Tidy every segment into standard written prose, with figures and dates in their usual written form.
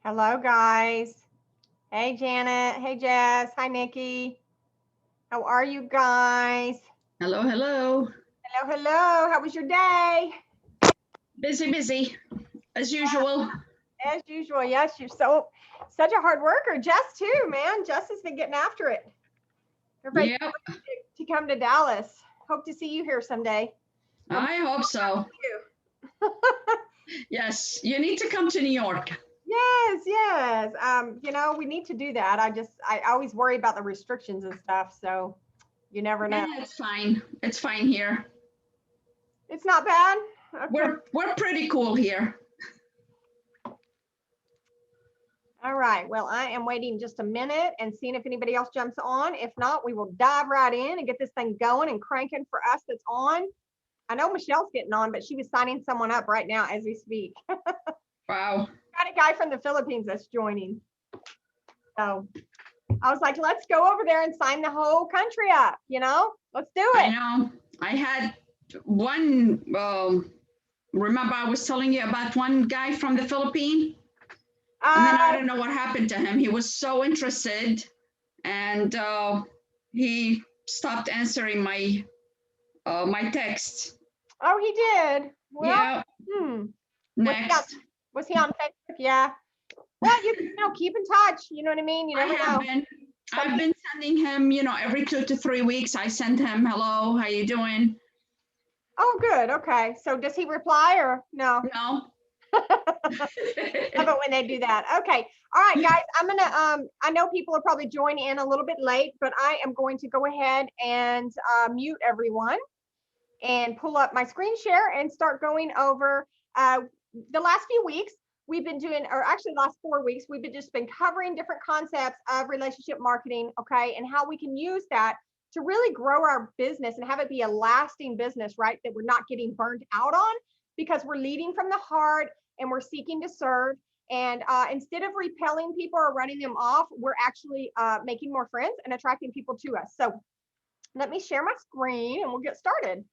Hello, guys. Hey, Janet. Hey, Jess. Hi, Nikki. How are you guys? Hello, hello. Hello, hello. How was your day? Busy, busy, as usual. As usual. Yes, you're such a hard worker. Jess, too, man. Jess has been getting after it. Everybody's Yep, to come to Dallas. Hope to see you here someday. Or I hope so. you. Yes, you need to come to New York. Yes, yes. We need to do that. I always worry about the restrictions and stuff, so you never know. Yeah, it's fine. It's fine here. It's not bad. Okay. We're pretty cool here. All right. Well, I am waiting just a minute and seeing if anybody else jumps on. If not, we will dive right in and get this thing going and cranking for us that's on. I know Michelle's getting on, but she was signing someone up right now as we speak. Wow. Got a guy from the Philippines that's joining. So I was like, let's go over there and sign the whole country up, Let's do I it. know. I had one, remember I was telling you about one guy from the Philippines? And then I don't know what happened to him. He was so interested and he stopped answering my texts. Oh, he did. Well, Yeah. next. Was he on Facebook? Yeah. Well, keep in touch. You know what I mean? You never know. I've been sending him, every 2 to 3 weeks. I send him, hello, how you doing? Oh, good. Okay. So does he reply or no? No. How about when they do that? Okay. All right, guys. I'm gonna I know people are probably joining in a little bit late, but I am going to go ahead and mute everyone and pull up my screen share and start going over the last few weeks. We've been doing, or actually last 4 weeks, we've just been covering different concepts of relationship marketing, okay, and how we can use that to really grow our business and have it be a lasting business, right? That we're not getting burned out on because we're leading from the heart and we're seeking to serve. And instead of repelling people or running them off, we're actually making more friends and attracting people to us. So let me share my screen and we'll get started.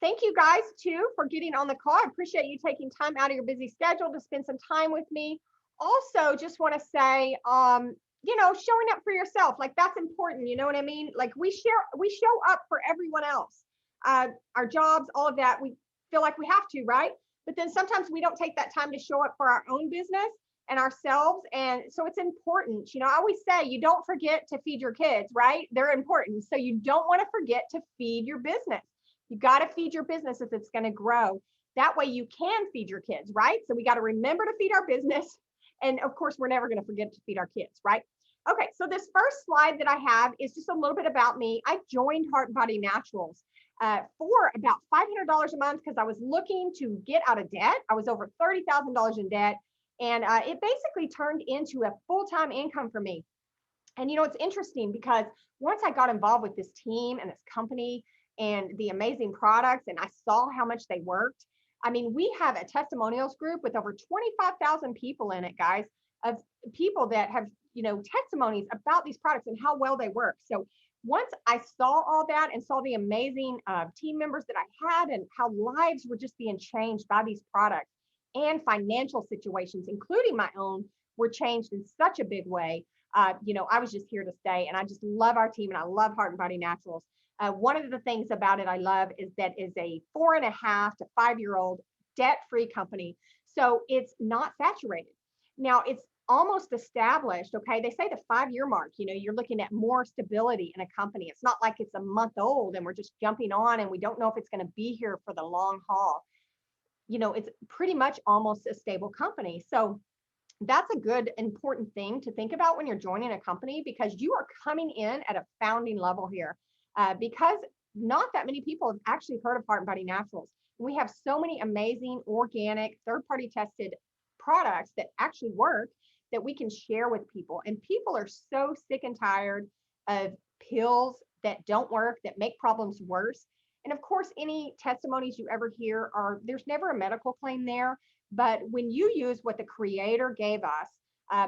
Thank you guys too for getting on the call. I appreciate you taking time out of your busy schedule to spend some time with me. Also, just want to say, showing up for yourself, like that's important. You know what I mean? Like we show up for everyone else, our jobs, all of that. We feel like we have to, right? But then sometimes we don't take that time to show up for our own business and ourselves. And so it's important. I always say you don't forget to feed your kids, right? They're important. So you don't want to forget to feed your business. You got to feed your business if it's going to grow. That way you can feed your kids, right? So we got to remember to feed our business. And of course, we're never going to forget to feed our kids, right? Okay, so this first slide that I have is just a little bit about me. I joined Heart and Body Naturals for about $500 a month because I was looking to get out of debt. I was over $30,000 in debt. And it basically turned into a full-time income for me. And it's interesting because once I got involved with this team and this company and the amazing products, and I saw how much they worked. I mean, we have a testimonials group with over 25,000 people in it, guys, of people that have, testimonies about these products and how well they work. So once I saw all that and saw the amazing team members that I had and how lives were just being changed by these products and financial situations, including my own, were changed in such a big way. I was just here to stay, and I just love our team and I love Heart and Body Naturals. One of the things about it I love is that is a 4.5 to 5-year-old debt-free company. So it's not saturated. Now it's almost established. Okay. They say the 5-year mark, you're looking at more stability in a company. It's not like it's a month old and we're just jumping on and we don't know if it's going to be here for the long haul. It's pretty much almost a stable company. So that's a good, important thing to think about when you're joining a company because you are coming in at a founding level here. Because not that many people have actually heard of Heart and Body Naturals. We have so many amazing organic, third-party tested products that actually work that we can share with people. And people are so sick and tired of pills that don't work, that make problems worse. And of course, any testimonies you ever hear there's never a medical claim there. But when you use what the creator gave us,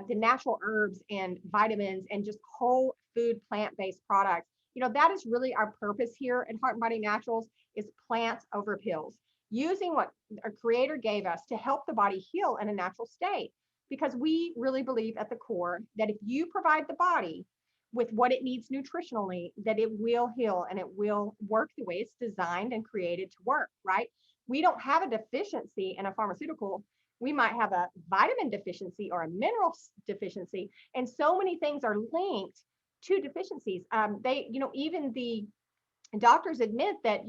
the natural herbs and vitamins and just whole food plant-based products, that is really our purpose here at Heart and Body Naturals is plants over pills, using what our creator gave us to help the body heal in a natural state. because we really believe at the core that if you provide the body with what it needs nutritionally, that it will heal and it will work the way it's designed and created to work, right? We don't have a deficiency in a pharmaceutical. We might have a vitamin deficiency or a mineral deficiency, and so many things are linked to deficiencies. Even the doctors admit that,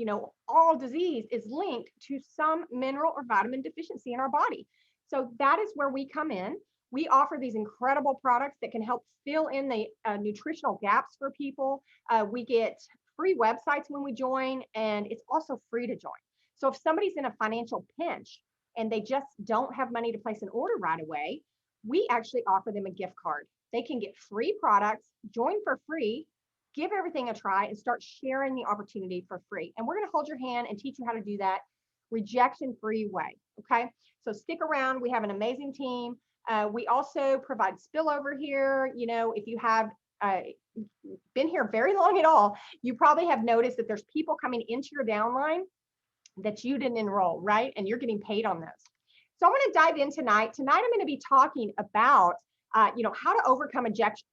all disease is linked to some mineral or vitamin deficiency in our body. So that is where we come in. We offer these incredible products that can help fill in the nutritional gaps for people. We get free websites when we join, and it's also free to join. So if somebody's in a financial pinch and they just don't have money to place an order right away, we actually offer them a gift card. They can get free products, join for free, give everything a try, and start sharing the opportunity for free. And we're going to hold your hand and teach you how to do that rejection-free way. Okay, so stick around. We have an amazing team. We also provide spillover here. If you have been here very long at all, you probably have noticed that there's people coming into your downline that you didn't enroll, right? And you're getting paid on those. So I'm going to dive in tonight. Tonight, I'm going to be talking about, how to overcome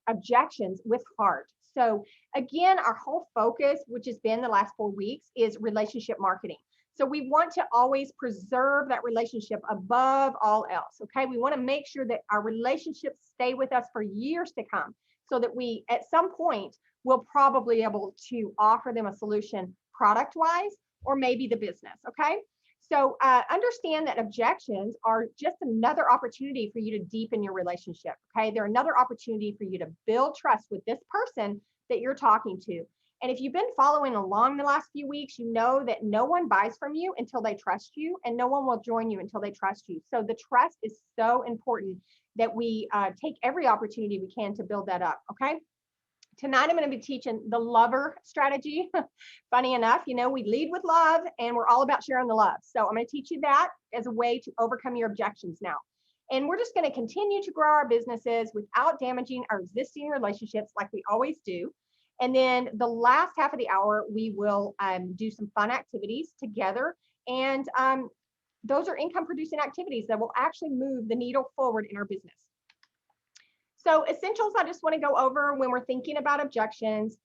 objections with heart. So again, our whole focus, which has been the last 4 weeks, is relationship marketing. So we want to always preserve that relationship above all else, okay? We want to make sure that our relationships stay with us for years to come, so that we, at some point, will probably be able to offer them a solution product-wise, or maybe the business, okay? So understand that objections are just another opportunity for you to deepen your relationship, okay? They're another opportunity for you to build trust with this person that you're talking to. And if you've been following along the last few weeks, you know that no one buys from you until they trust you, and no one will join you until they trust you. So the trust is so important that we take every opportunity we can to build that up, okay? Tonight, I'm going to be teaching the lover strategy. Funny enough, we lead with love, and we're all about sharing the love. So I'm going to teach you that as a way to overcome your objections now. And we're just going to continue to grow our businesses without damaging our existing relationships like we always do. And then the last half of the hour, we will do some fun activities together. And those are income producing activities that will actually move the needle forward in our business. So essentials I just want to go over when we're thinking about objections,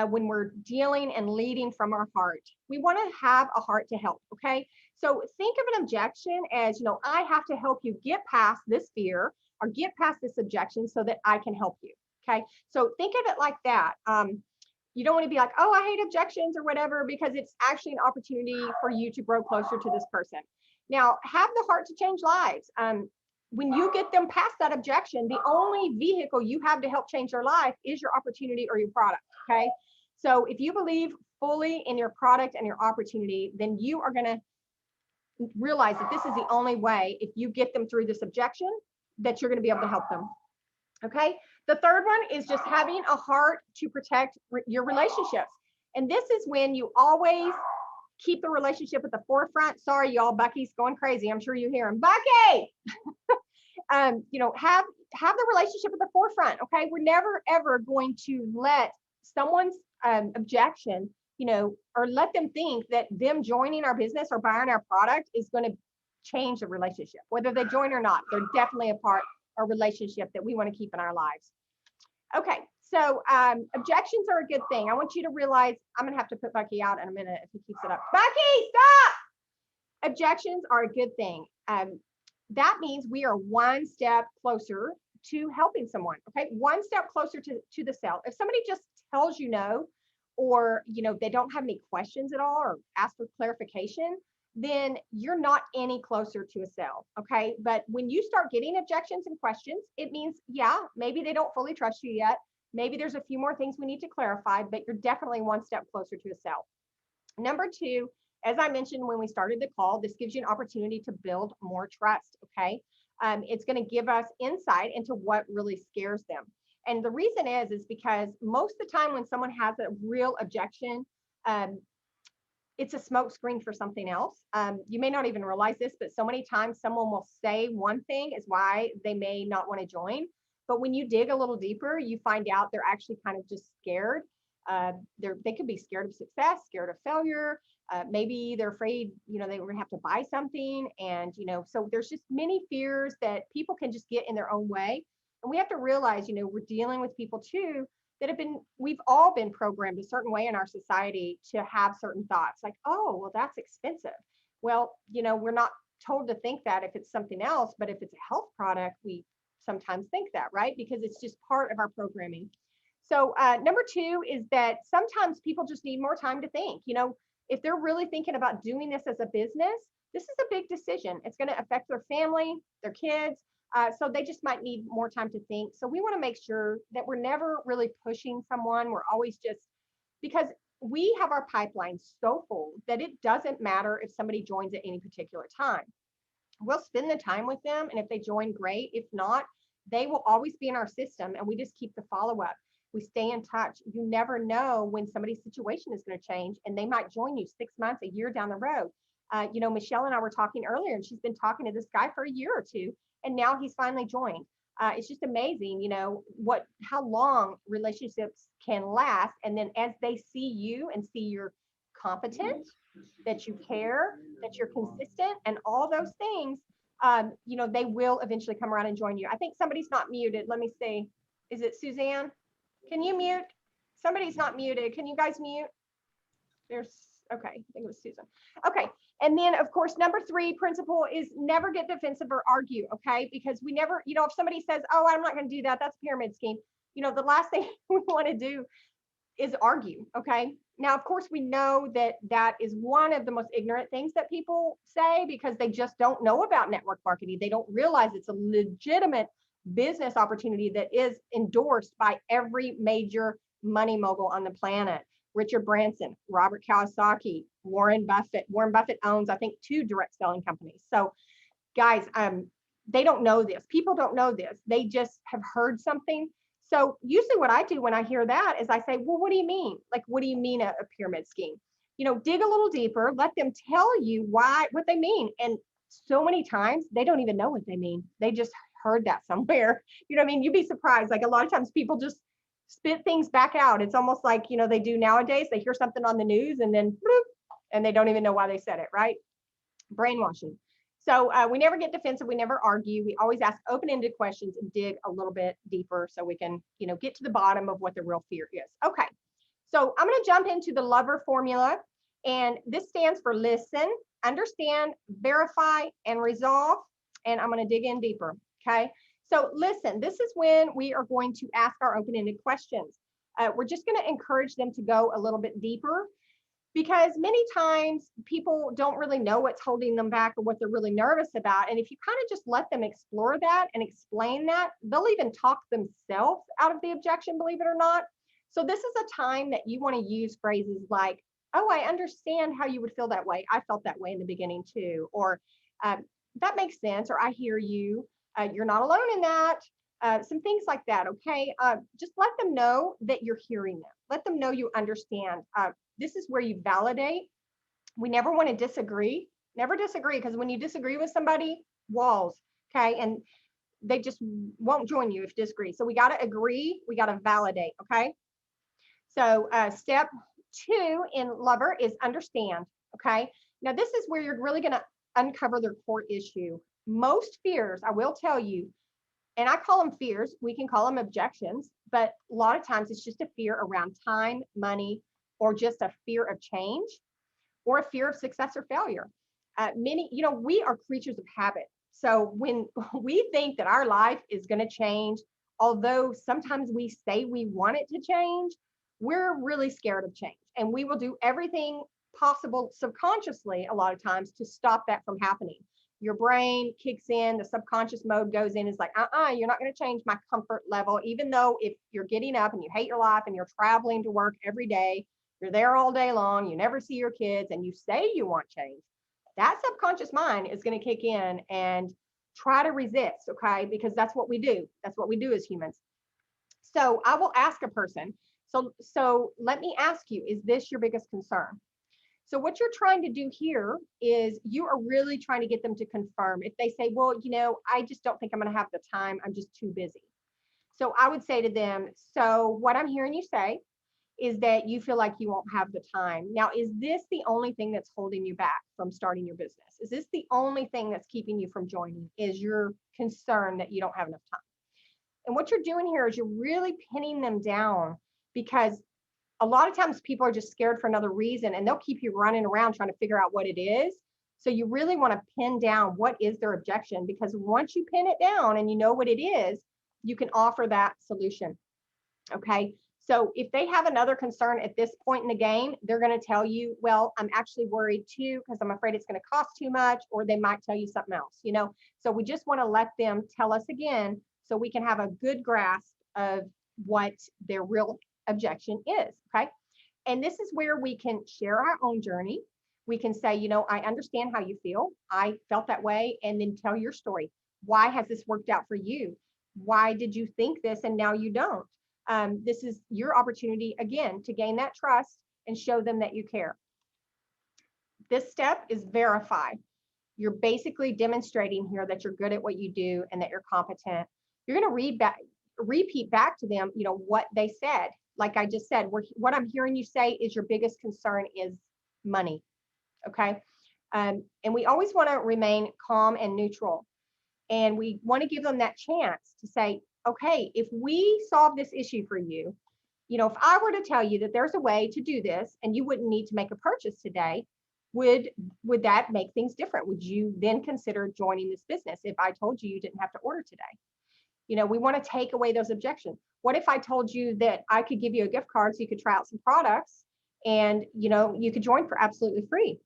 when we're dealing and leading from our heart. We want to have a heart to help, okay? So think of an objection as, I have to help you get past this fear or get past this objection so that I can help you, okay? So think of it like that. You don't want to be like, oh, I hate objections or whatever, because it's actually an opportunity for you to grow closer to this person. Now, have the heart to change lives. When you get them past that objection, the only vehicle you have to help change their life is your opportunity or your product, okay? So if you believe fully in your product and your opportunity, then you are going to realize that this is the only way, if you get them through this objection, that you're going to be able to help them, okay? The third one is just having a heart to protect your relationships. And this is when you always keep the relationship at the forefront. Sorry, y'all, Bucky's going crazy. I'm sure you hear him. Bucky! Have the relationship at the forefront, okay? We're never, ever going to let someone's objection, or let them think that them joining our business or buying our product is going to change the relationship. Whether they join or not, they're definitely a part of a relationship that we want to keep in our lives. Okay, so objections are a good thing. I want you to realize, I'm going to have to put Bucky out in a minute if he keeps it up. Bucky, stop! Objections are a good thing. That means we are one step closer to helping someone, okay? One step closer to the sale. If somebody just tells you no, or they don't have any questions at all or ask for clarification, then you're not any closer to a sale, okay? But when you start getting objections and questions, it means, yeah, maybe they don't fully trust you yet. Maybe there's a few more things we need to clarify, but you're definitely one step closer to a sale. Number two, as I mentioned when we started the call, this gives you an opportunity to build more trust, okay? It's going to give us insight into what really scares them. And the reason is because most of the time when someone has a real objection, it's a smoke screen for something else. You may not even realize this, but so many times someone will say one thing is why they may not want to join. But when you dig a little deeper, you find out they're actually kind of just scared They could be scared of success, scared of failure. Maybe they're afraid, they were going to have to buy something. And, so there's just many fears that people can just get in their own way. And we have to realize, we're dealing with people too that we've all been programmed a certain way in our society to have certain thoughts like, oh, well, that's expensive. Well, we're not told to think that if it's something else, but if it's a health product, we sometimes think that, right? Because it's just part of our programming. So number two is that sometimes people just need more time to think. If they're really thinking about doing this as a business, this is a big decision. It's going to affect their family, their kids. So they just might need more time to think. So we want to make sure that we're never really pushing someone. We're always just, because we have our pipeline so full that it doesn't matter if somebody joins at any particular time. We'll spend the time with them. And if they join, great. If not, they will always be in our system and we just keep the follow-up. We stay in touch. You never know when somebody's situation is going to change and they might join you 6 months, a year down the road. Michelle and I were talking earlier and she's been talking to this guy for a year or two and now he's finally joined. It's just amazing, how long relationships can last. And then as they see you and see you're competent, that you care, that you're consistent and all those things, they will eventually come around and join you. I think somebody's not muted. Let me see. Is it Suzanne? Can you mute? Somebody's not muted. Can you guys mute? Okay, I think it was Susan. Okay, and then of course, number 3 principle is never get defensive or argue, okay? Because we never, if somebody says, oh, I'm not gonna do that, that's a pyramid scheme. The last thing we wanna do is argue, okay? Now, of course, we know that that is one of the most ignorant things that people say because they just don't know about network marketing. They don't realize it's a legitimate business opportunity that is endorsed by every major money mogul on the planet. Richard Branson, Robert Kiyosaki, Warren Buffett. Warren Buffett owns, I think, 2 direct selling companies. So guys, they don't know this. People don't know this. They just have heard something. So usually what I do when I hear that is I say, well, what do you mean? Like, what do you mean a pyramid scheme? Dig a little deeper, let them tell you what they mean. And so many times they don't even know what they mean. They just heard that somewhere. You'd be surprised. Like a lot of times people just spit things back out. It's almost like, they do nowadays. They hear something on the news and then bloop, and they don't even know why they said it, right? Brainwashing. So we never get defensive. We never argue. We always ask open-ended questions and dig a little bit deeper so we can, get to the bottom of what the real fear is. Okay. So I'm going to jump into the LOVER formula. And this stands for listen, understand, verify, and resolve. And I'm going to dig in deeper. Okay. So listen, this is when we are going to ask our open-ended questions. We're just going to encourage them to go a little bit deeper because many times people don't really know what's holding them back or what they're really nervous about. And if you kind of just let them explore that and explain that, they'll even talk themselves out of the objection, believe it or not. So this is a time that you want to use phrases like, oh, I understand how you would feel that way. I felt that way in the beginning too. Or that makes sense. Or I hear you. You're not alone in that. Some things like that, okay? Just let them know that you're hearing them. Let them know you understand. This is where you validate. We never want to disagree. Never disagree, because when you disagree with somebody, walls, okay? And they just won't join you if you disagree. So we got to agree. We got to validate, okay? So step 2 in LOVER is understand, okay? Now, this is where you're really going to uncover their core issue. Most fears, I will tell you, and I call them fears, we can call them objections, but a lot of times it's just a fear around time, money, or just a fear of change, or a fear of success or failure. We are creatures of habit. So when we think that our life is going to change, although sometimes we say we want it to change, we're really scared of change. And we will do everything possible subconsciously a lot of times to stop that from happening. Your brain kicks in, the subconscious mode goes in. It's like, you're not going to change my comfort level, even though if you're getting up and you hate your life and you're traveling to work every day, you're there all day long, you never see your kids, and you say you want change, that subconscious mind is going to kick in and try to resist, okay? Because that's what we do. That's what we do as humans. So I will ask a person, so let me ask you, is this your biggest concern? So what you're trying to do here is you are really trying to get them to confirm. If they say, well, I just don't think I'm going to have the time. I'm just too busy. So I would say to them, so what I'm hearing you say is that you feel like you won't have the time. Now, is this the only thing that's holding you back from starting your business? Is this the only thing that's keeping you from joining? Is your concern that you don't have enough time? And what you're doing here is you're really pinning them down, because a lot of times people are just scared for another reason, and they'll keep you running around trying to figure out what it is. So you really want to pin down what is their objection, because once you pin it down and you know what it is, you can offer that solution. Okay. So if they have another concern at this point in the game, they're going to tell you, well, I'm actually worried too, because I'm afraid it's going to cost too much, or they might tell you something else, you know? So we just want to let them tell us again, so we can have a good grasp of what their real objection is. Okay. And this is where we can share our own journey. We can say, you know, I understand how you feel. I felt that way. And then tell your story. Why has this worked out for you? Why did you think this and now you don't? This is your opportunity, again, to gain that trust and show them that you care. This step is verify. You're basically demonstrating here that you're good at what you do and that you're competent. You're going to repeat back to them, you know, what they said. Like I just said, what I'm hearing you say is your biggest concern is money. Okay. And we always want to remain calm and neutral. And we want to give them that chance to say, okay, if we solve this issue for you, you know, if I were to tell you that there's a way to do this and you wouldn't need to make a purchase today, would that make things different? Would you then consider joining this business if I told you you didn't have to order today? You know, we want to take away those objections. What if I told you that I could give you a gift card so you could try out some products and, you know, you could join for absolutely free?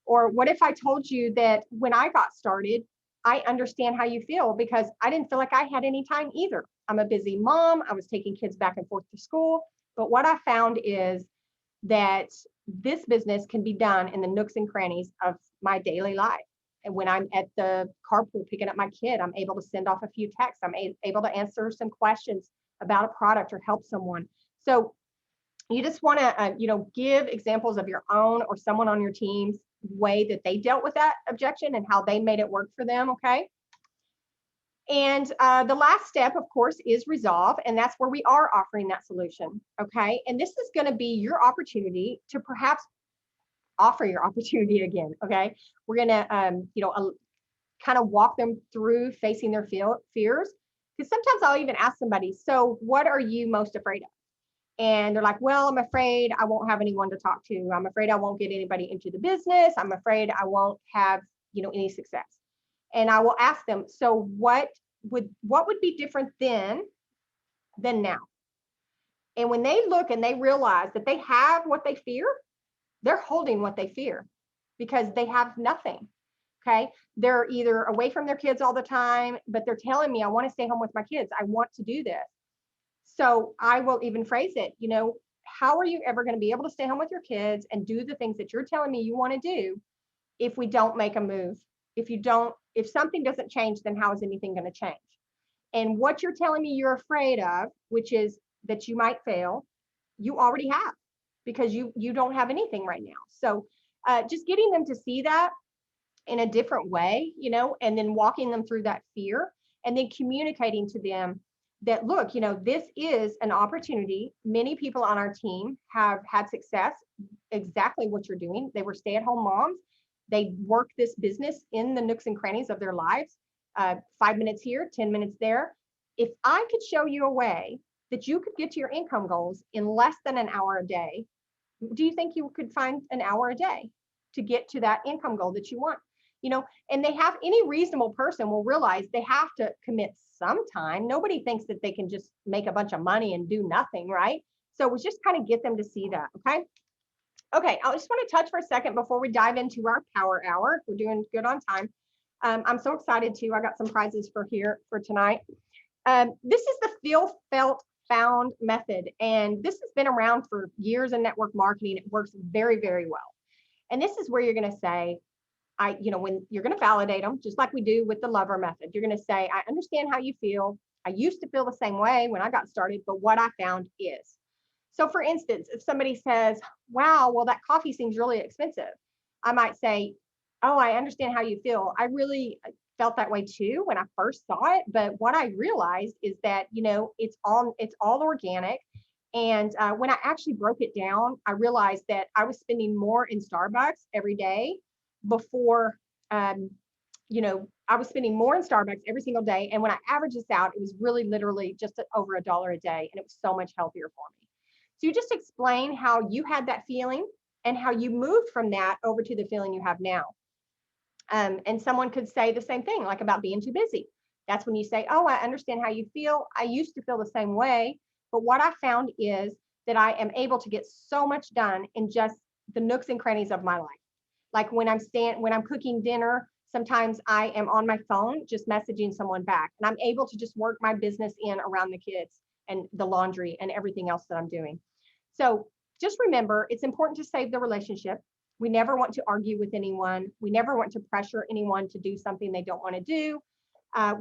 Or what if I told you that when I got started, I understand how you feel, because I didn't feel like I had any time either. I'm a busy mom. I was taking kids back and forth to school. But what I found is that this business can be done in the nooks and crannies of my daily life. And when I'm at the carpool picking up my kid, I'm able to send off a few texts. I'm able to answer some questions about a product or help someone. So you just want to, you know, give examples of your own or someone on your team's way that they dealt with that objection and how they made it work for them. Okay. And the last step, of course, is resolve. And that's where we are offering that solution. Okay. And this is going to be your opportunity to perhaps offer your opportunity again. Okay. We're going to, you know, kind of walk them through facing their fears. Because sometimes I'll even ask somebody, so what are you most afraid of? And they're like, well, I'm afraid I won't have anyone to talk to. I'm afraid I won't get anybody into the business. I'm afraid I won't have, you know, any success. And I will ask them, so what would be different then than now? And when they look and they realize that they have what they fear, they're holding what they fear because they have nothing. Okay. They're either away from their kids all the time, but they're telling me, I want to stay home with my kids. I want to do this. So I will even phrase it, you know, how are you ever going to be able to stay home with your kids and do the things that you're telling me you want to do if we don't make a move? If something doesn't change, then how is anything going to change? And what you're telling me you're afraid of, which is that you might fail, you already have, because you don't have anything right now. So just getting them to see that in a different way, you know, and then walking them through that fear and then communicating to them that, look, you know, this is an opportunity. Many people on our team have had success, exactly what you're doing. They were stay-at-home moms. They work this business in the nooks and crannies of their lives, 5 minutes here, 10 minutes there. If I could show you a way that you could get to your income goals in less than an hour a day, do you think you could find an hour a day to get to that income goal that you want? You know, and any reasonable person will realize they have to commit some time. Nobody thinks that they can just make a bunch of money and do nothing, right? So we just kind of get them to see that. Okay. Okay. I just want to touch for a second before we dive into our power hour. We're doing good on time. I'm so excited too. I got some prizes for tonight. This is the feel, felt, found method. And this has been around for years in network marketing. It works very, very well. And this is where you're going to say, when you're going to validate them, just like we do with the lover method, you're going to say, I understand how you feel. I used to feel the same way when I got started, but what I found is. So for instance, if somebody says, wow, well, that coffee seems really expensive, I might say, oh, I understand how you feel. I really felt that way too when I first saw it. But what I realized is that, you know, it's all organic. And when I actually broke it down, I realized that I was spending more in Starbucks every day before, you know, I was spending more in Starbucks every single day. And when I averaged this out, it was really literally just over $1 a day. And it was so much healthier for me. So you just explain how you had that feeling and how you moved from that over to the feeling you have now. And someone could say the same thing, like about being too busy. That's when you say, oh, I understand how you feel. I used to feel the same way. But what I found is that I am able to get so much done in just the nooks and crannies of my life. Like when I'm cooking dinner, sometimes I am on my phone just messaging someone back, and I'm able to just work my business in around the kids and the laundry and everything else that I'm doing. So just remember, it's important to save the relationship. We never want to argue with anyone. We never want to pressure anyone to do something they don't want to do.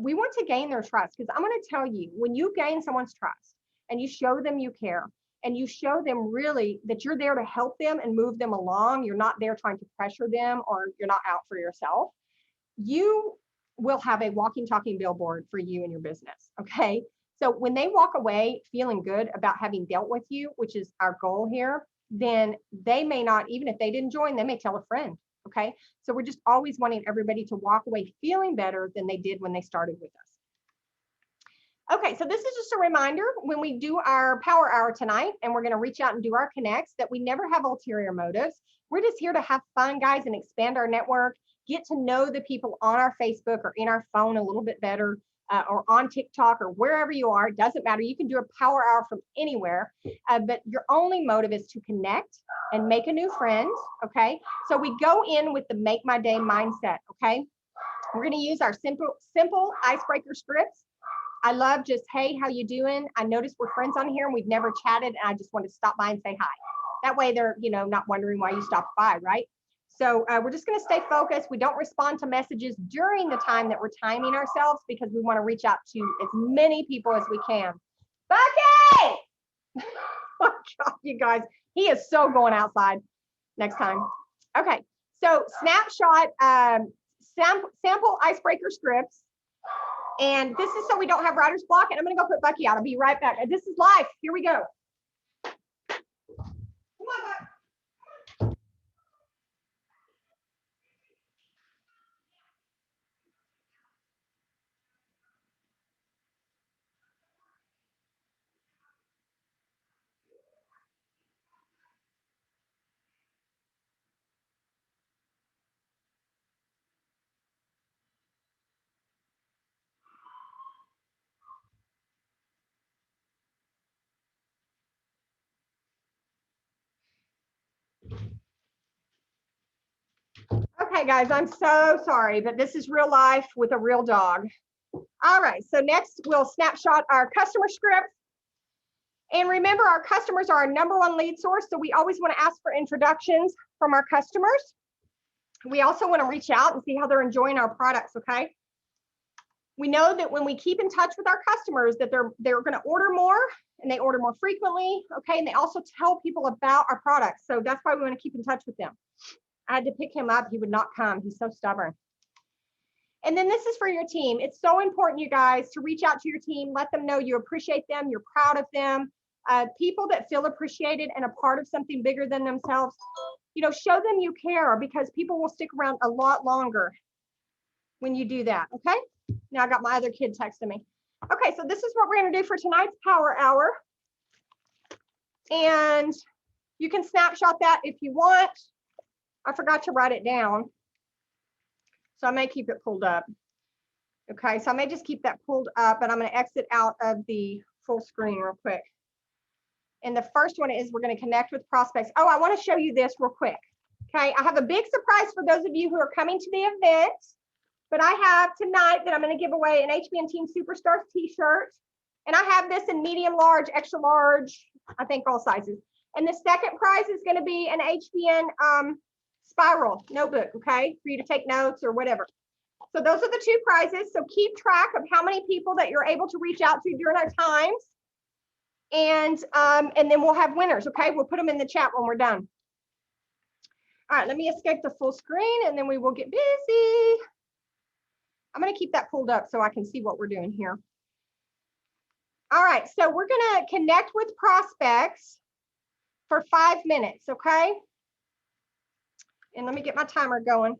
We want to gain their trust, because I'm going to tell you, when you gain someone's trust and you show them you care and you show them really that you're there to help them and move them along, you're not there trying to pressure them, or you're not out for yourself, you will have a walking, talking billboard for you and your business. Okay. So when they walk away feeling good about having dealt with you, which is our goal here, then they may not, even if they didn't join, they may tell a friend. Okay. So we're just always wanting everybody to walk away feeling better than they did when they started with us. Okay. So this is just a reminder when we do our power hour tonight, and we're going to reach out and do our connects, that we never have ulterior motives. We're just here to have fun, guys, and expand our network, get to know the people on our Facebook or in our phone a little bit better, or on TikTok or wherever you are. It doesn't matter. You can do a power hour from anywhere, but your only motive is to connect and make a new friend. Okay. So we go in with the make my day mindset. Okay. We're going to use our simple icebreaker scripts. I love just, hey, how you doing? I noticed we're friends on here and we've never chatted, and I just want to stop by and say hi. That way they're, not wondering why you stopped by, right? So we're just going to stay focused. We don't respond to messages during the time that we're timing ourselves, because we want to reach out to as many people as we can. Bucky! Oh, God, you guys, he is so going outside next time. Okay, so snapshot, sample icebreaker scripts. And this is so we don't have writer's block. And I'm going to go put Bucky out. I'll be right back. This is live. Here we go. Come on, Bucky. Okay, guys, I'm so sorry, but this is real life with a real dog. All right, so next we'll snapshot our customer script. And remember, our customers are our #1 lead source, so we always want to ask for introductions from our customers. We also want to reach out and see how they're enjoying our products, okay? We know that when we keep in touch with our customers, that they're going to order more, and they order more frequently, okay? And they also tell people about our products, so that's why we want to keep in touch with them. I had to pick him up. He would not come. He's so stubborn. And then this is for your team. It's so important, you guys, to reach out to your team. Let them know you appreciate them. You're proud of them. People that feel appreciated and a part of something bigger than themselves, show them you care, because people will stick around a lot longer when you do that, okay? Now I got my other kid texting me. Okay, so this is what we're going to do for tonight's power hour. And you can snapshot that if you want. I forgot to write it down, so I may keep it pulled up. Okay, so I may just keep that pulled up, but I'm going to exit out of the full screen real quick. And the first one is we're going to connect with prospects. Oh, I want to show you this real quick. Okay, I have a big surprise for those of you who are coming to the event, but I have tonight that I'm going to give away an HBN Team Superstars t-shirt. And I have this in medium, large, extra large, I think all sizes. And the second prize is going to be an HBN spiral notebook, okay, for you to take notes or whatever. So those are the 2 prizes. So keep track of how many people that you're able to reach out to during our times. And then we'll have winners, okay? We'll put them in the chat when we're done. All right, let me escape the full screen, and then we will get busy. I'm going to keep that pulled up so I can see what we're doing here. All right, so we're gonna connect with prospects for 5 minutes, okay? And let me get my timer going.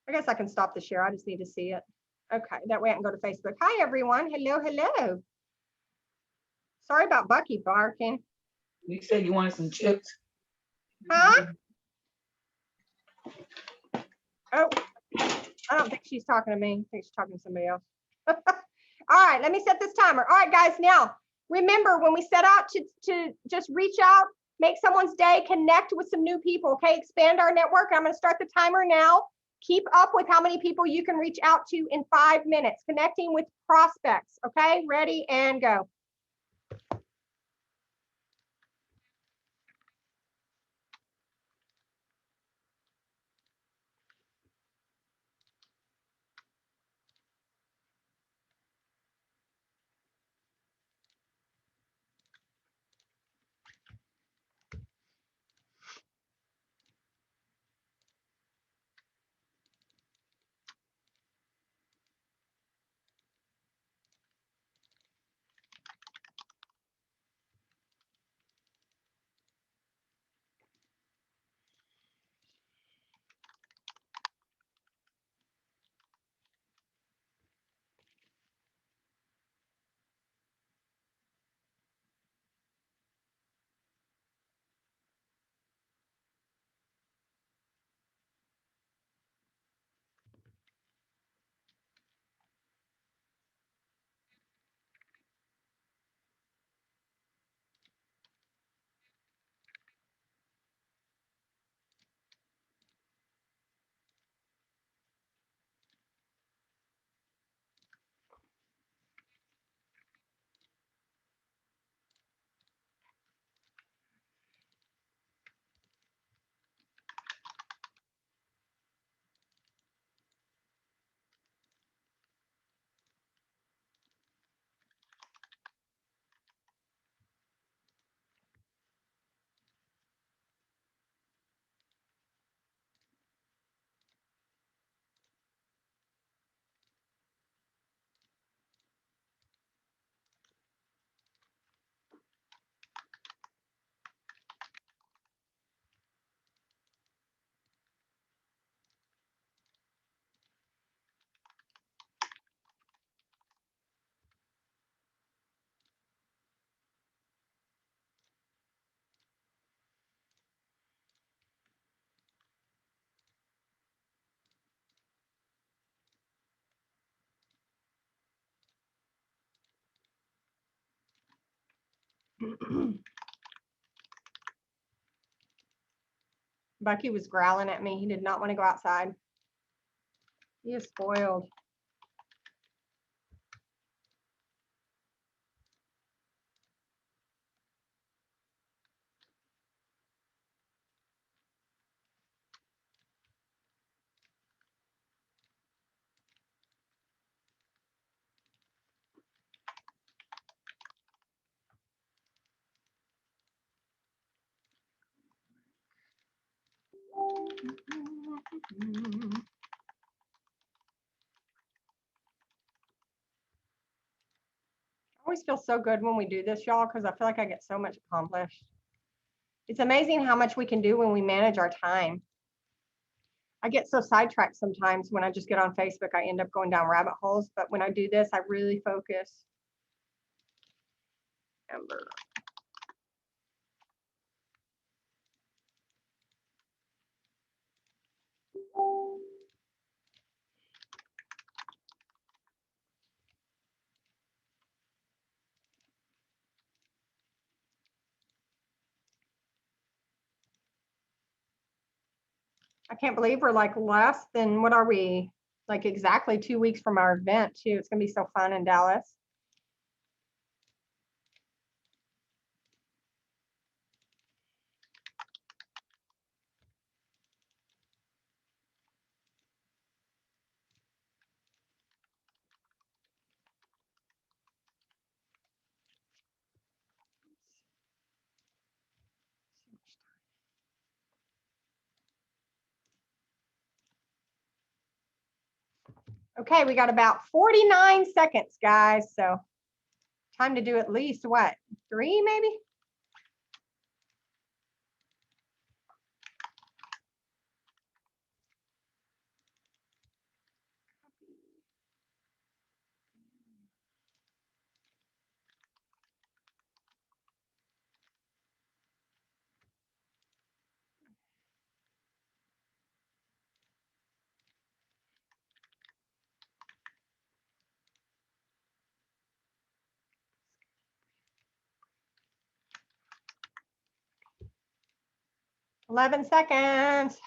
I guess I can stop the share. I just need to see it. Okay, that way I can go to Facebook. Hi, everyone. Hello, hello. Sorry about Bucky barking. You said you wanted some chips. Huh? Oh, I don't think she's talking to me. I think she's talking to somebody else. All right, let me set this timer. All right, guys, now remember when we set out to just reach out, make someone's day, connect with some new people, okay? Expand our network. I'm going to start the timer now. Keep up with how many people you can reach out to in 5 minutes, connecting with prospects, okay? Ready and go. Bucky was growling at me. He did not want to go outside. He is spoiled. Always feel so good when we do this, y'all, because I feel like I get so much accomplished. It's amazing how much we can do when we manage our time. I get so sidetracked sometimes when I just get on Facebook. I end up going down rabbit holes, but when I do this, I really focus. Amber. I can't believe we're like less than, what are we? Like exactly 2 weeks from our event too. It's gonna be so fun in Dallas. Okay, we got about 49 seconds, guys. So Time to do at least what? 3 maybe? Eleven seconds.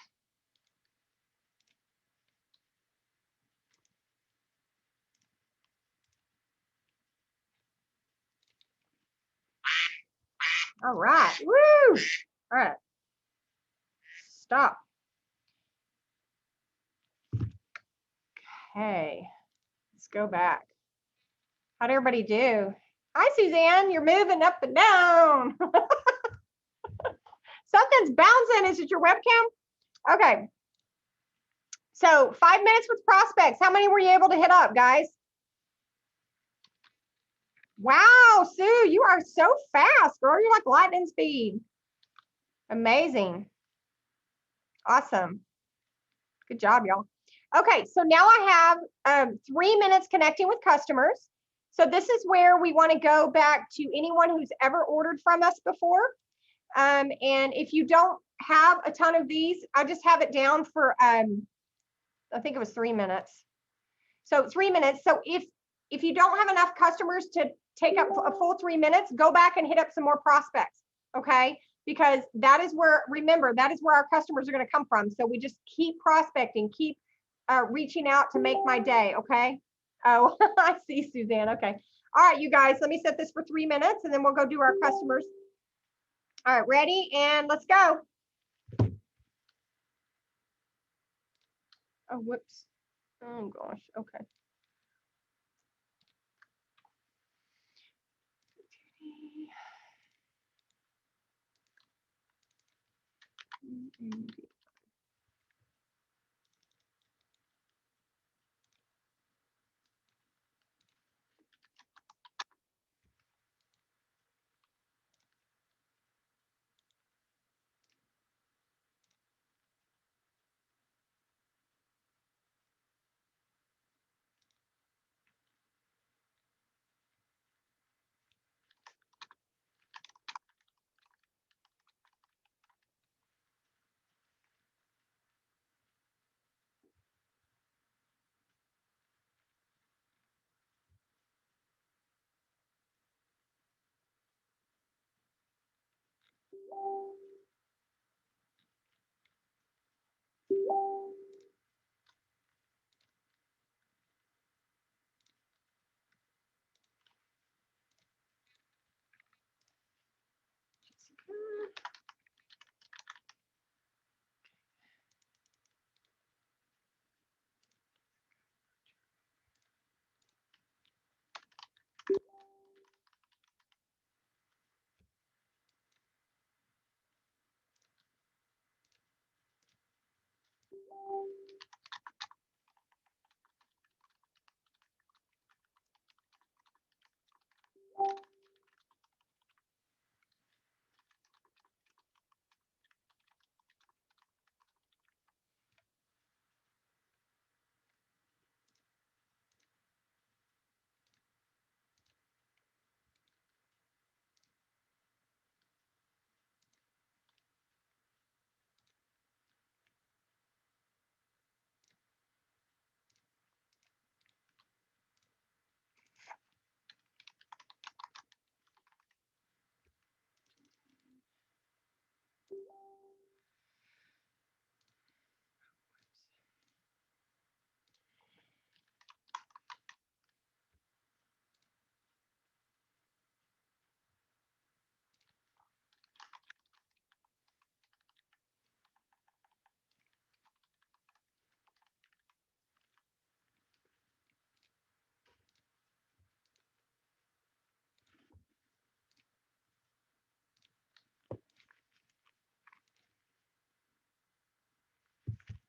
All right. Woo! All right. Stop. Okay. Let's go back. How'd everybody do? Hi, Suzanne. You're moving up and down. Something's bouncing. Is it your webcam? Okay. So 5 minutes with prospects. How many were you able to hit up, guys? Wow, Sue, you are so fast, girl. You're like lightning speed. Amazing. Awesome. Good job, y'all. Okay, so now I have 3 minutes connecting with customers. So this is where we want to go back to anyone who's ever ordered from us before. And if you don't have a ton of these, I just have it down for, I think it was 3 minutes. So 3 minutes. So if you don't have enough customers to take up a full 3 minutes, go back and hit up some more prospects, okay? Because that is where, remember, that is where our customers are going to come from. So we just keep prospecting, keep reaching out to make my day, okay? Oh, I see, Suzanne. Okay. All right, you guys, let me set this for 3 minutes and then we'll go do our customers. All right, ready? And let's go. Oh, whoops. Oh, gosh. Okay. Mm-hmm.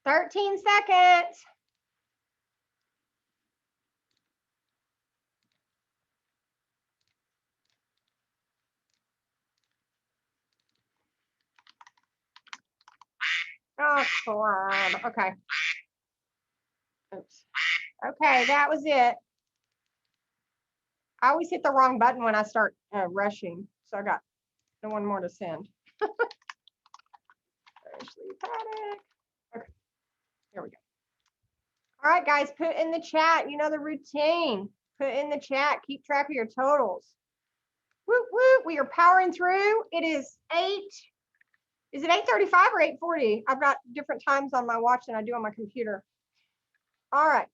13 seconds. Oh, crap. Okay. Oops. Okay, that was it. I always hit the wrong button when I start rushing. So I got no one more to send. Ashley Paddock. Okay, here we go. All right, guys, put in the chat. You know the routine. Put in the chat. Keep track of your totals. Whoop, whoop. We are powering through. It is 8. Is it 8:35 or 8:40? I've got different times on my watch than I do on my computer. All right.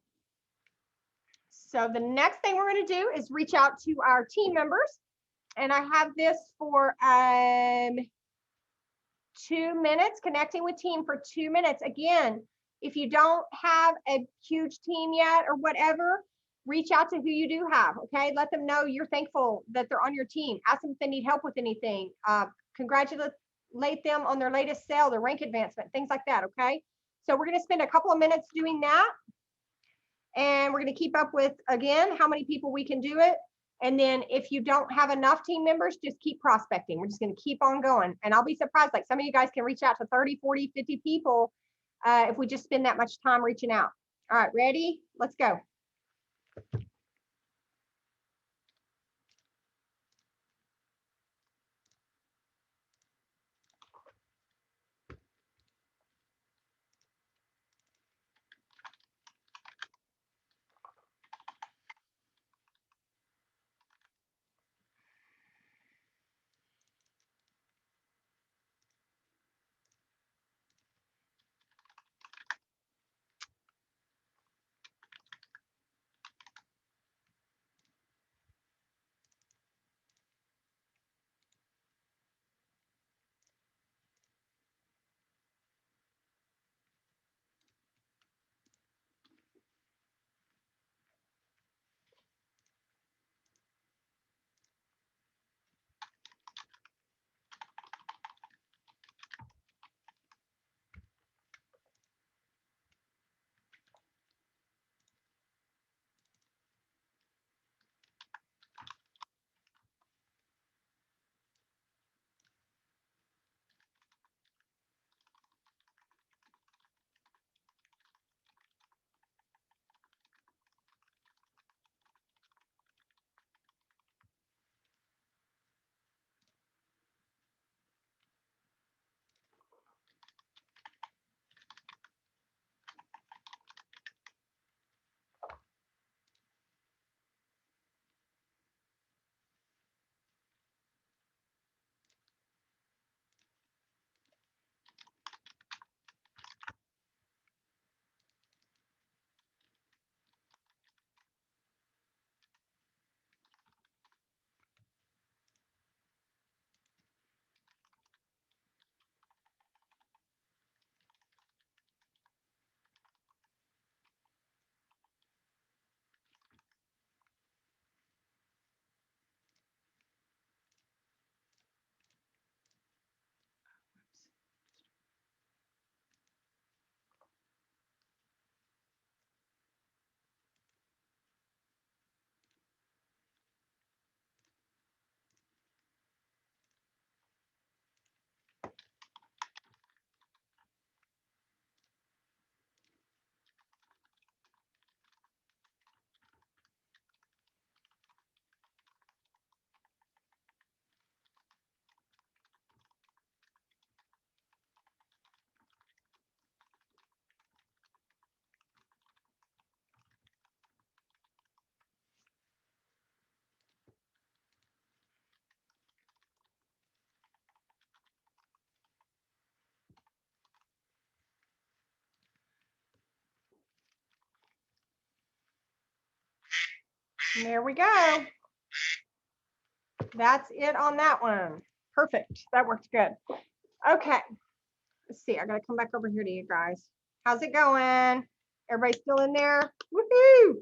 So the next thing we're going to do is reach out to our team members. And I have this for 2 minutes, connecting with team for 2 minutes. Again, if you don't have a huge team yet or whatever, reach out to who you do have, okay? Let them know you're thankful that they're on your team. Ask them if they need help with anything. Congratulate them on their latest sale, their rank advancement, things like that, okay? So we're gonna spend a couple of minutes doing that. And we're gonna keep up with, again, how many people we can do it. And then if you don't have enough team members, just keep prospecting. We're just going to keep on going. And I'll be surprised, like some of you guys can reach out to 30, 40, 50 people if we just spend that much time reaching out. All right, ready? Let's go. There we go. That's it on that one. Perfect. That worked good. Okay. Let's see. I got to come back over here to you guys. How's it going? Everybody still in there? Woohoo!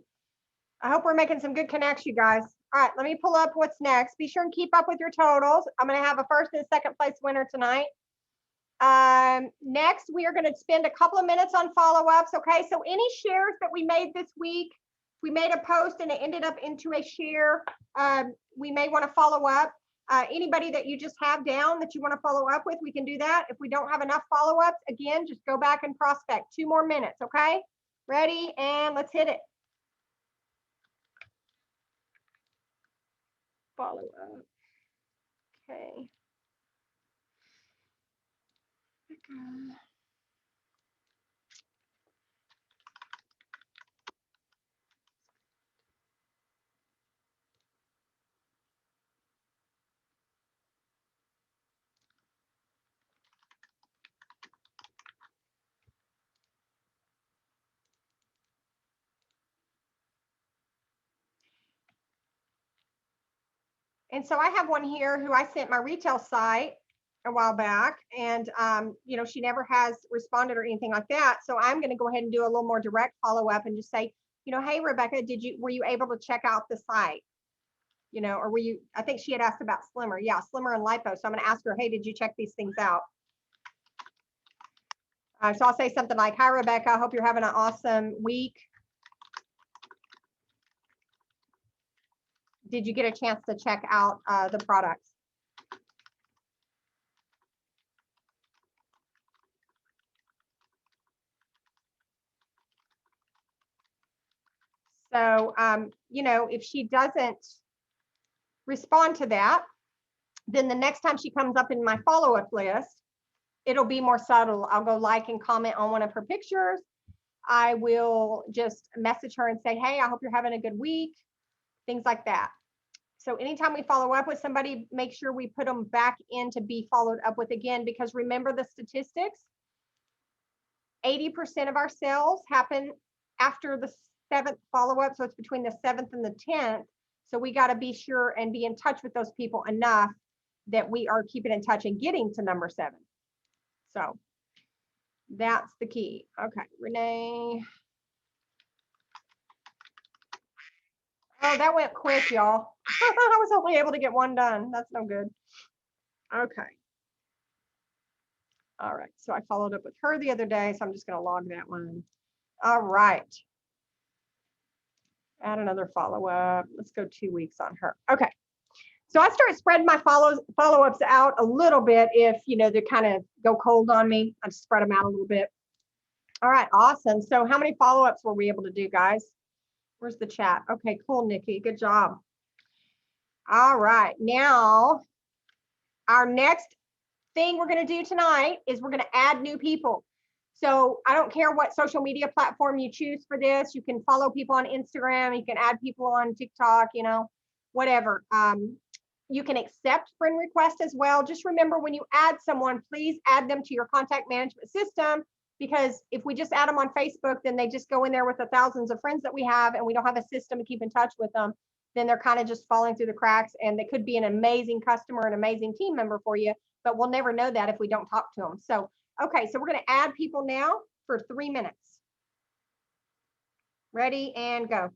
I hope we're making some good connects, you guys. All right, let me pull up what's next. Be sure and keep up with your totals. I'm going to have a first and second place winner tonight. Next, we are going to spend a couple of minutes on follow-ups. Okay, so any shares that we made this week, we made a post and it ended up into a share. We may want to follow up. Anybody that you just have down that you want to follow up with, we can do that. If we don't have enough follow-ups, again, just go back and prospect. 2 more minutes, okay? Ready, and let's hit it. Follow up. Okay. And so I have one here who I sent my retail site a while back, and you know, she never has responded or anything like that. So I'm going to go ahead and do a little more direct follow up and just say, you know, hey Rebecca, were you able to check out the site? You know, or I think she had asked about Slimmer. Yeah, Slimmer and Lipo. So I'm going to ask her, hey, did you check these things out? So I'll say something like, hi Rebecca, I hope you're having an awesome week. Did you get a chance to check out the products? So, you know, if she doesn't respond to that, then the next time she comes up in my follow-up list, it'll be more subtle. I'll go like and comment on one of her pictures. I will just message her and say, hey, I hope you're having a good week, things like that. So anytime we follow up with somebody, make sure we put them back in to be followed up with again, because remember the statistics, 80% of our sales happen after the 7th follow-up. So it's between the 7th and the 10th. So we got to be sure and be in touch with those people enough that we are keeping in touch and getting to number 7. So that's the key. Okay, Renee. Oh, that went quick, y'all. I was only able to get one done. That's no good. Okay. All right, so I followed up with her the other day, so I'm just going to log that one. All right. Add another follow-up. Let's go 2 weeks on her. Okay. So I started spreading my follow-ups out a little bit. If, you know, they kind of go cold on me, I just spread them out a little bit. All right, awesome. So how many follow-ups were we able to do, guys? Where's the chat? Okay, cool, Nikki. Good job. All right, now our next thing we're going to do tonight is we're going to add new people. So I don't care what social media platform you choose for this. You can follow people on Instagram. You can add people on TikTok, you know, whatever. You can accept friend requests as well. Just remember, when you add someone, please add them to your contact management system, because if we just add them on Facebook, then they just go in there with the thousands of friends that we have, and we don't have a system to keep in touch with them. Then they're kind of just falling through the cracks, and they could be an amazing customer, an amazing team member for you, but we'll never know that if we don't talk to them. So, okay, so we're going to add people now for 3 minutes. Ready and go.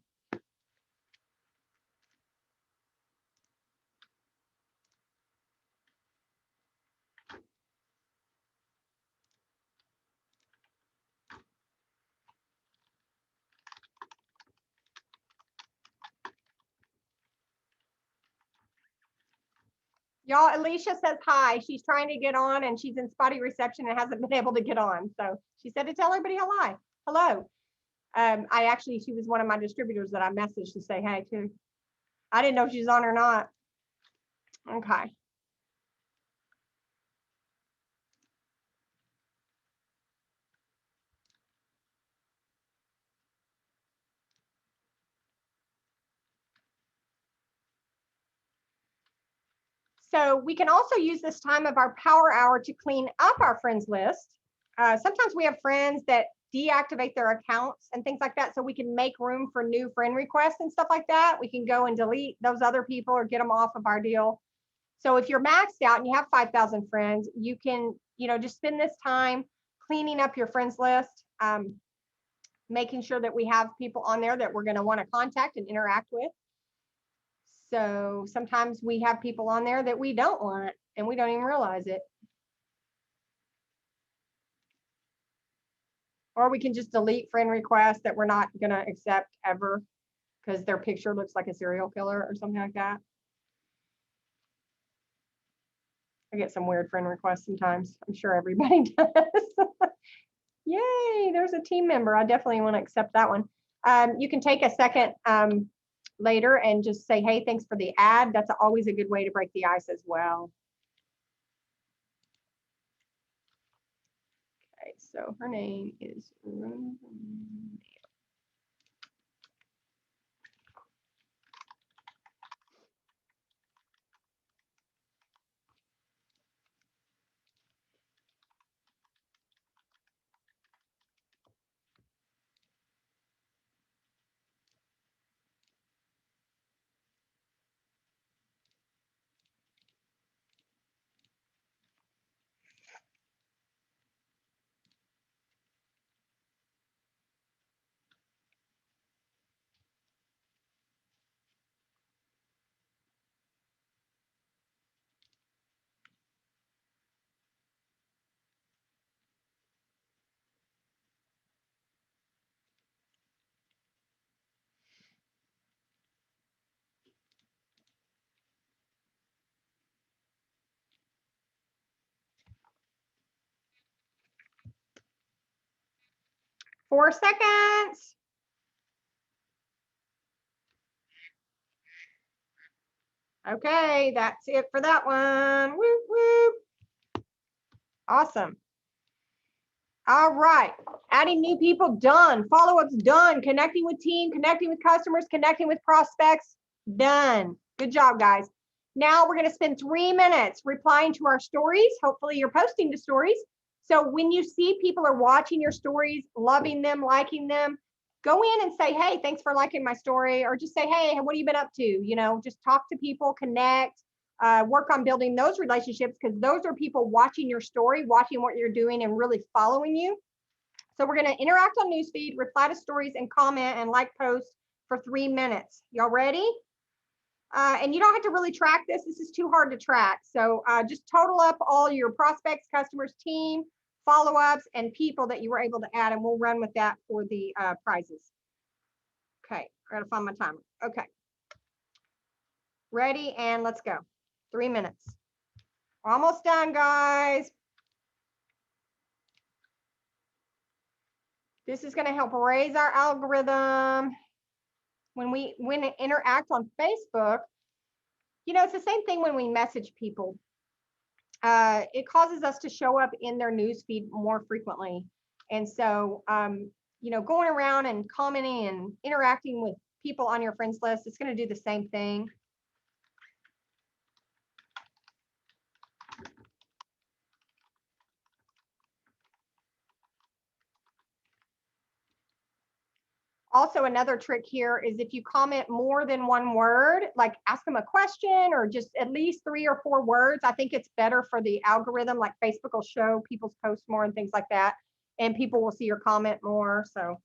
Y'all, Alicia says hi. She's trying to get on, and she's in spotty reception and hasn't been able to get on. So she said to tell everybody hello. Hello. She was one of my distributors that I messaged to say hey to. I didn't know if she's on or not. Okay. So we can also use this time of our power hour to clean up our friends list. Sometimes we have friends that deactivate their accounts and things like that, so we can make room for new friend requests and stuff like that. We can go and delete those other people or get them off of our deal. So if you're maxed out and you have 5,000 friends, you can, you know, just spend this time cleaning up your friends list, making sure that we have people on there that we're going to want to contact and interact with. So sometimes we have people on there that we don't want, and we don't even realize it. Or we can just delete friend requests that we're not going to accept ever because their picture looks like a serial killer or something like that. I get some weird friend requests sometimes. I'm sure everybody does. Yay, there's a team member. I definitely want to accept that one. You can take a second later and just say, hey, thanks for the ad. That's always a good way to break the ice as well. Okay, so her name is Rosemary. 4 seconds. Okay, that's it for that one. Whoop, whoop. Awesome. All right, adding new people, done. Follow-ups, done. Connecting with team, connecting with customers, connecting with prospects, done. Good job, guys. Now we're gonna spend 3 minutes replying to our stories. Hopefully you're posting the stories. So when you see people are watching your stories, loving them, liking them, go in and say, hey, thanks for liking my story, or just say, hey, what have you been up to? You know, just talk to people, connect, work on building those relationships, because those are people watching your story, watching what you're doing and really following you. So we're going to interact on newsfeed, reply to stories, and comment and like posts for 3 minutes. Y'all ready? And you don't have to really track this. This is too hard to track. So just total up all your prospects, customers, team, follow-ups, and people that you were able to add, and we'll run with that for the prizes. Okay, I gotta find my timer. Okay. Ready, and let's go. 3 minutes. Almost done, guys. This is going to help raise our algorithm. When we interact on Facebook, you know, it's the same thing when we message people. It causes us to show up in their news feed more frequently. And so, you know, going around and commenting and interacting with people on your friends list, it's going to do the same thing. Also, another trick here is if you comment more than one word, like ask them a question or just at least 3 or 4 words, I think it's better for the algorithm. Like Facebook will show people's posts more and things like that, and people will see your comment more. So.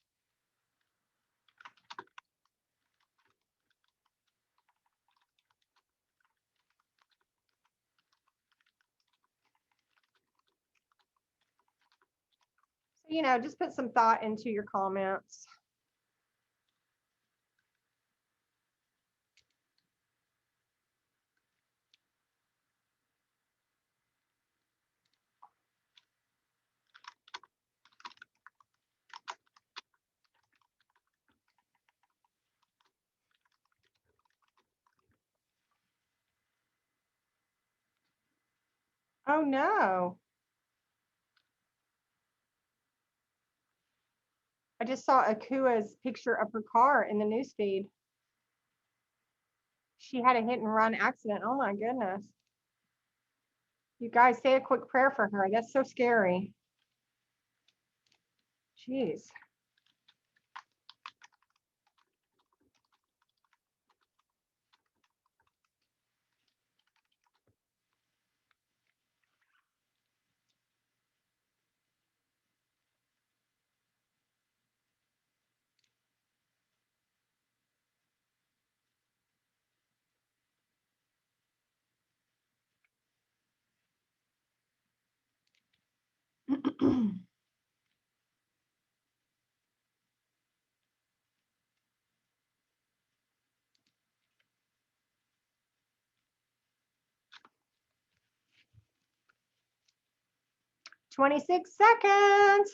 So, you know, just put some thought into your comments. Oh no. I just saw Akua's picture of her car in the newsfeed. She had a hit and run accident. Oh my goodness. You guys say a quick prayer for her. That's so scary. Jeez. 26 seconds.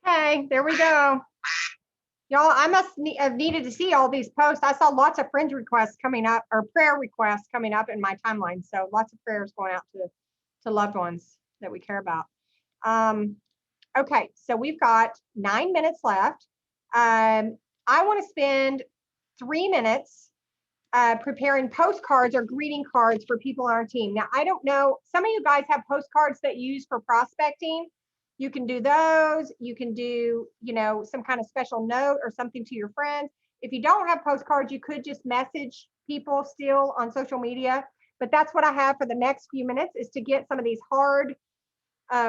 Okay, there we go. Y'all, I must have needed to see all these posts. I saw lots of friend requests coming up, or prayer requests coming up in my timeline. So lots of prayers going out to loved ones that we care about. Okay, so we've got 9 minutes left. I want to spend 3 minutes preparing postcards or greeting cards for people on our team. Now, I don't know, some of you guys have postcards that you use for prospecting. You can do those. You can do, some kind of special note or something to your friends. If you don't have postcards, you could just message people still on social media. But that's what I have for the next few minutes, is to get some of these hard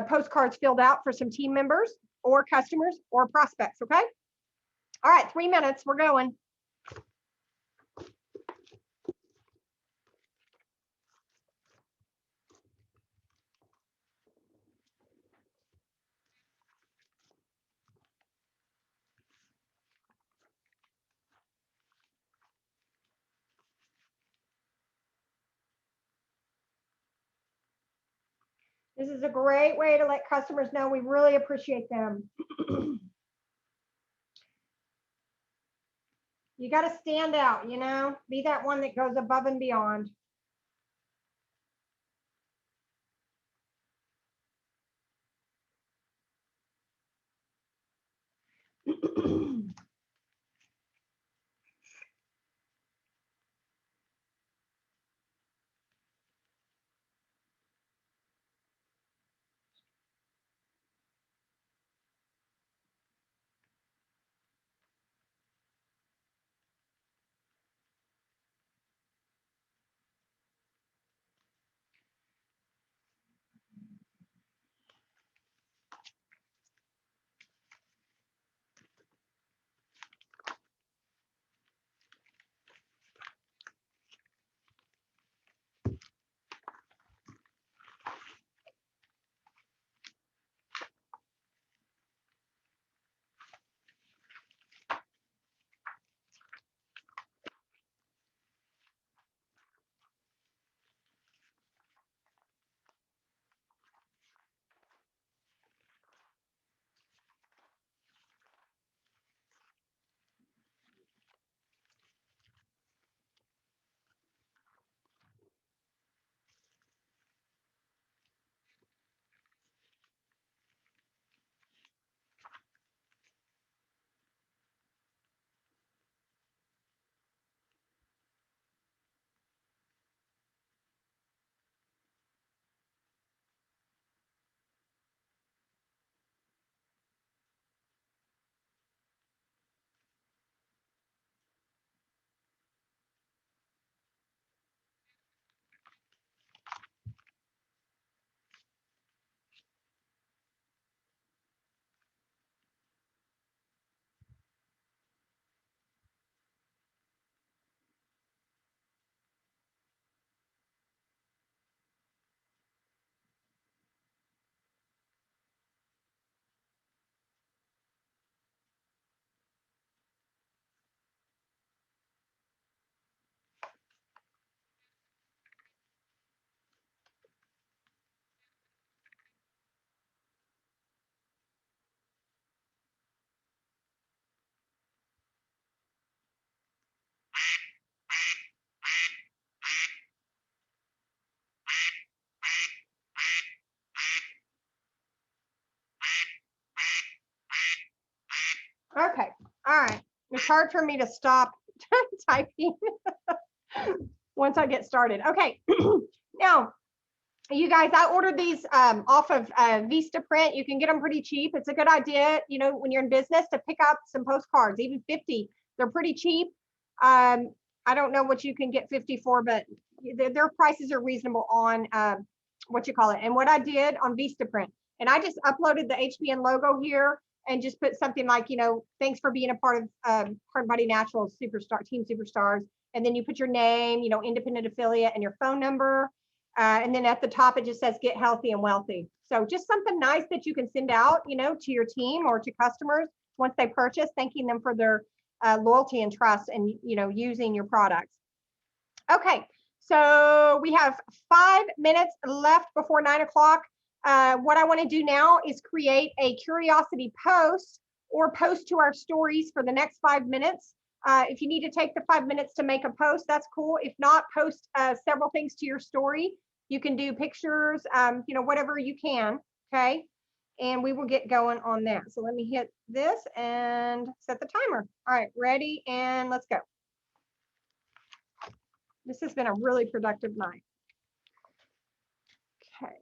postcards filled out for some team members or customers or prospects, okay? All right, 3 minutes, we're going. This is a great way to let customers know we really appreciate them. You got to stand out, be that one that goes above and beyond. Okay, all right. It's hard for me to stop typing once I get started. Okay, now, you guys, I ordered these off of Vista Print. You can get them pretty cheap. It's a good idea, when you're in business, to pick up some postcards, even 50. They're pretty cheap. I don't know what you can get 50 for, but their prices are reasonable on and what I did on Vista Print. And I just uploaded the HBN logo here and just put something like, thanks for being a part of Heart and Body Naturals Team Superstars. And then you put your name, independent affiliate, and your phone number. And then at the top, it just says get healthy and wealthy. So just something nice that you can send out, to your team or to customers once they purchase, thanking them for their loyalty and trust and, using your products. Okay, so we have 5 minutes left before 9 o'clock. What I want to do now is create a curiosity post or post to our stories for the next 5 minutes. If you need to take the 5 minutes to make a post, that's cool. If not, post several things to your story. You can do pictures, whatever you can, okay? And we will get going on that. So let me hit this and set the timer. All right, ready, and let's go. This has been a really productive night. Okay.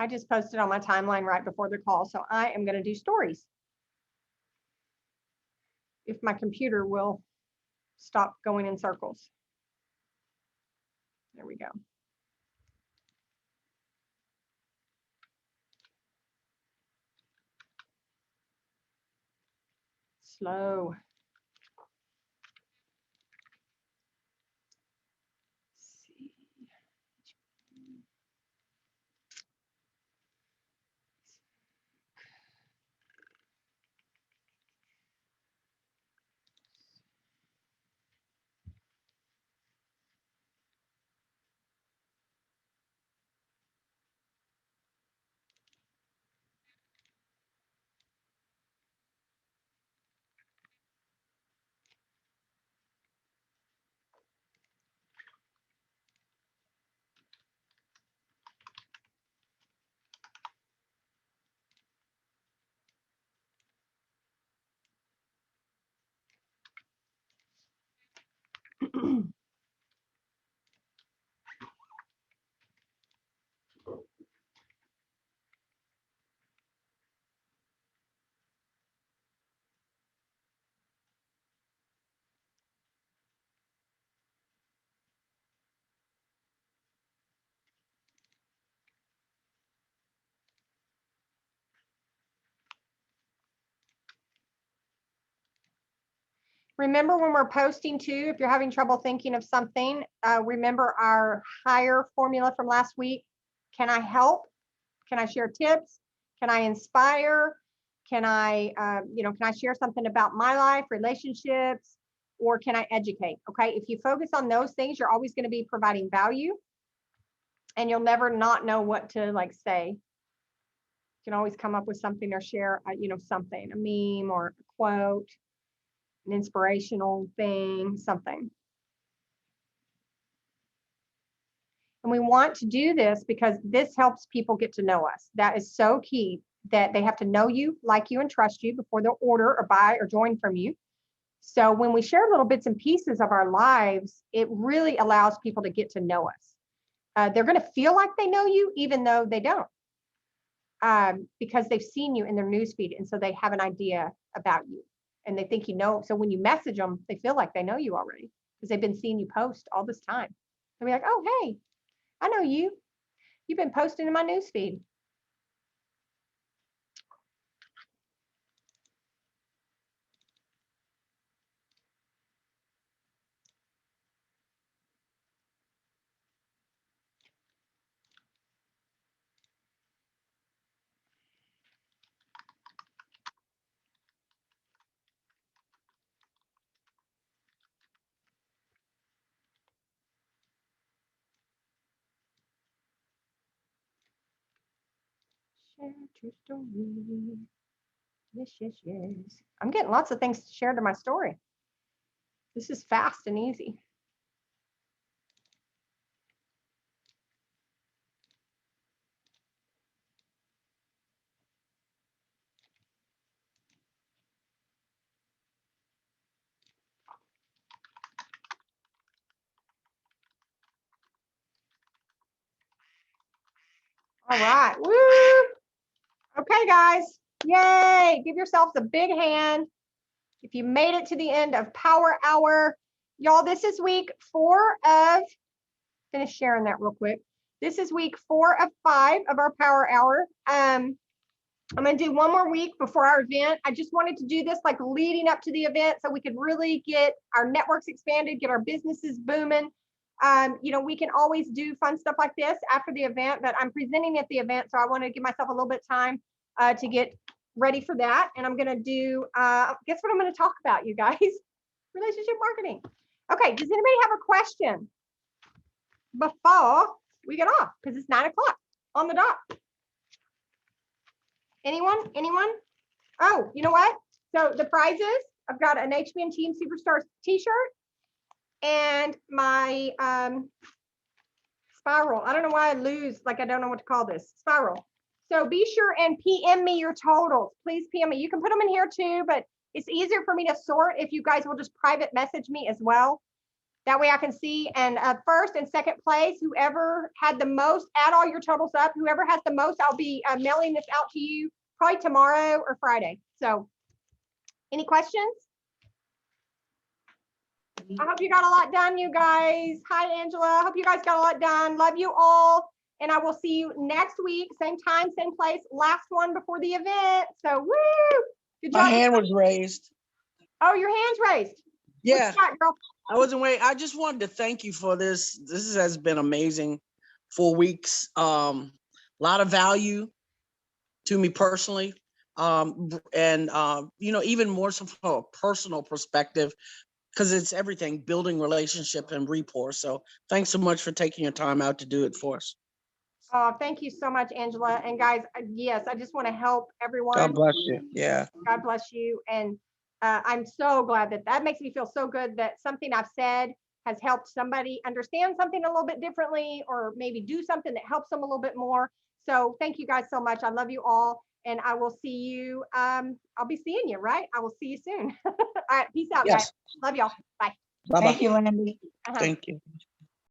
I just posted on my timeline right before the call, so I am going to do stories. If my computer will stop going in circles. There we go. Slow. Remember when we're posting too, if you're having trouble thinking of something, remember our higher formula from last week. Can I help? Can I share tips? Can I inspire? Can I, can I share something about my life, relationships, or can I educate? Okay, if you focus on those things, you're always going to be providing value, and you'll never not know what to say. You can always come up with something or share, something, a meme or a quote, an inspirational thing, something. And we want to do this because this helps people get to know us. That is so key, that they have to know you, like you, and trust you before they'll order or buy or join from you. So when we share little bits and pieces of our lives, it really allows people to get to know us. They're going to feel like they know you, even though they don't, because they've seen you in their newsfeed. And so they have an idea about you. And they think you know. So when you message them, they feel like they know you already because they've been seeing you post all this time. They'll be like, oh, hey, I know you. You've been posting in my newsfeed. Share true story. Yes, yes, yes. I'm getting lots of things to share to my story. This is fast and easy. All right. Woo! Okay, guys. Yay. Give yourselves a big hand. If you made it to the end of Power Hour, y'all, this is week 4 of, finish sharing that real quick. This is week 4 of 5 of our Power Hour. I'm going to do one more week before our event. I just wanted to do this like leading up to the event so we could really get our networks expanded, get our businesses booming. You know, we can always do fun stuff like this after the event, but I'm presenting at the event, so I want to give myself a little bit of time to get ready for that. And I'm going to do, guess what I'm going to talk about, you guys? Relationship marketing. Okay, does anybody have a question before we get off? Because it's 9 o'clock on the dot. Anyone? Oh, you know what? So the prizes, I've got an HBN Team Superstars t-shirt and my spiral. I don't know why I lose, like I don't know what to call this, spiral. So be sure and PM me your totals. Please PM me. You can put them in here too, but it's easier for me to sort if you guys will just private message me as well. That way I can see. And first and second place, whoever had the most, add all your totals up. Whoever has the most, I'll be mailing this out to you probably tomorrow or Friday. So any questions? I hope you got a lot done, you guys. Hi, Angela. I hope you guys got a lot done. Love you all. And I will see you next week, same time, same place, last one before the event. So woo! Good job. My hand was raised. Oh, your hand's raised. Yeah, What you got, girl? I wasn't waiting. I just wanted to thank you for this. This has been amazing 4 weeks. Lot of value to me personally. And you know, even more so from a personal perspective, because it's everything, building relationship and rapport. So thanks so much for taking your time out to do it for us. Oh, thank you so much, Angela. And guys, yes, I just want to help everyone. God bless you. Yeah. God bless you. And I'm so glad that makes me feel so good that something I've said has helped somebody understand something a little bit differently, or maybe do something that helps them a little bit more. So thank you guys so much. I love you all. And I will see you. I'll be seeing you, right? I will see you soon. All right. Peace out, Yes. guys. Love y'all. Bye. Bye-bye. Thank you, Wendy. Uh-huh. Thank you.